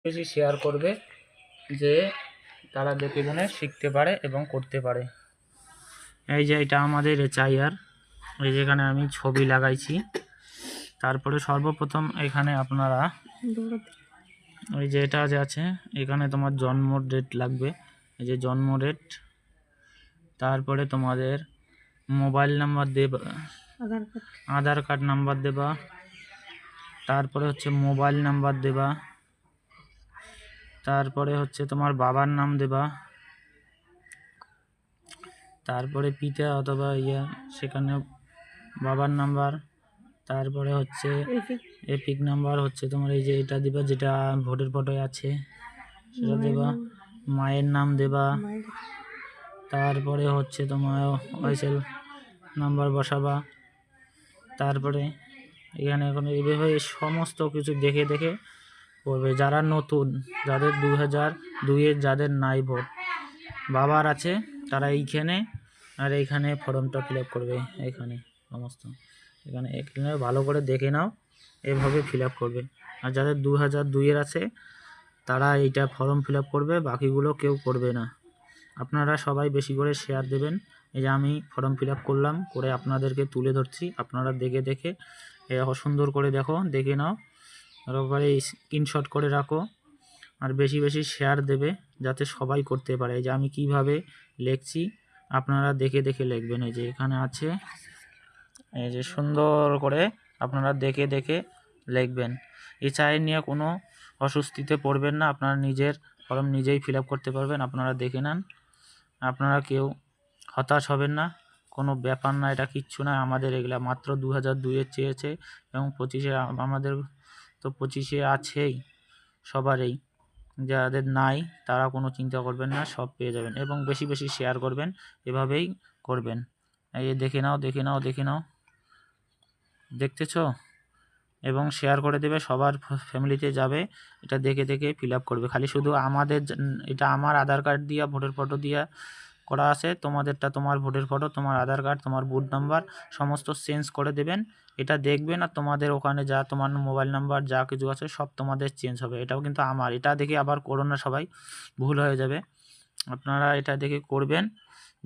বেশি শেয়ার করবে যে তারা দেখে শুনে শিখতে পারে এবং করতে পারে। এই যে এটা আমাদের এচআইআর, এই যেখানে আমি ছবি লাগাইছি। তারপরে সর্বপ্রথম এখানে আপনারা ওই যে এটা যে আছে এখানে তোমার জন্ম ডেট লাগবে, এই যে জন্ম ডেট। তারপরে তোমাদের মোবাইল নাম্বার দেবা, আধার কার্ড নাম্বার দেবা। তারপরে হচ্ছে মোবাইল নাম্বার দেবা। তারপরে হচ্ছে তোমার বাবার নাম দেবা। তারপরে পিতা অথবা সেখানে বাবার নাম্বার। তারপরে হচ্ছে এপিক নাম্বার হচ্ছে তোমার এই যে এটা দিবা, যেটা ভোটের ফটোয় আছে সেটা দেবা। মায়ের নাম দেবা। তারপরে হচ্ছে তোমার ওয়াইসেল নাম্বার বসাবা। তারপরে এখানে এখন এইভাবে সমস্ত কিছু দেখে দেখে করবে। যারা নতুন, যাদের 2002-এর যাদের নাই ভোট, বাবার আছে, তারা এইখানে আর এইখানে ফর্মটা ফিল আপ করবে। এখানে সমস্ত এখানে ভালো করে দেখে নাও, এভাবে ফিল আপ করবে। আর যাদের 2002-এর আছে তারা এইটা ফর্ম ফিল আপ করবে, বাকিগুলো কেউ করবে না। আপনারা সবাই বেশি করে শেয়ার দেবেন। এই যে আমি ফর্ম ফিল আপ করলাম, করে আপনাদেরকে তুলে ধরছি, আপনারা দেখে দেখে সুন্দর করে দেখে নাও, তারপরে স্ক্রিনশট করে রাখো। আর বেশি বেশি শেয়ার দেবে যাতে সবাই করতে পারে। এই যে আমি কিভাবে লিখছি আপনারা দেখে দেখে লিখবেন। এই যে এখানে আছে, এই যে সুন্দর করে আপনারা দেখে দেখে লিখবেন। এছাড়া নিয়ে কোনো অস্বস্তিতে পড়বেন না, আপনারা নিজের ফর্ম নিজেই ফিল আপ করতে পারবেন। আপনারা দেখে নেন, আপনারা কেউ হতাশ হবেন না, কোনো ব্যাপার না, এটা কিচ্ছু না। আমাদের এগুলা মাত্র 2002-এর চেয়েছে এবং 25-এ আমাদের তো 25-এ আছেই সবারই। যাদের নাই তারা কোনো চিন্তা করবেন না, সব পেয়ে যাবেন। এবং বেশি বেশি শেয়ার করবেন, এভাবেই করবেন। এই দেখে নাও দেখে নাও দেখে নাও, দেখতেছ? এবং শেয়ার করে দেবে, সবার ফ্যামিলিতে যাবে, এটা দেখে দেখে ফিল আপ করবে। খালি শুধু আমাদের এটা আমার আধার কার্ড দিয়া ভোটের ফটো দিয়া করা আছে, তোমাদেরটা তোমার ভোটের ফটো, তোমার আধার কার্ড, তোমার বুথ নাম্বার সমস্ত চেঞ্জ করে দেবেন। এটা দেখবেন আর তোমাদের ওখানে যা তোমার মোবাইল নাম্বার যা কিছু আছে সব তোমাদের চেঞ্জ হবে। এটাও কিন্তু আমার, এটা দেখে আবার করো না সবাই, ভুল হয়ে যাবে। আপনারা এটা দেখে করবেন,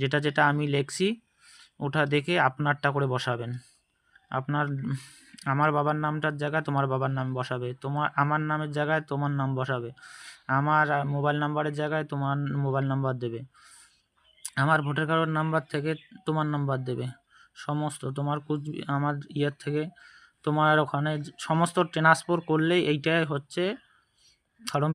যেটা যেটা আমি লিখছি ওটা দেখে আপনারটা করে বসাবেন। আমার বাবার নামটার জায়গায় তোমার বাবার নাম বসাবে, আমার নামের জায়গায় তোমার নাম বসাবে, আমার মোবাইল নাম্বারের জায়গায় তোমার মোবাইল নাম্বার দেবে, আমার ভোটার কার্ডের নাম্বার থেকে তোমার নাম্বার দেবে। সমস্ত তোমার আমার থেকে তোমার ওখানে সমস্ত ট্রান্সফার করলেই এইটাই হচ্ছে ফর্ম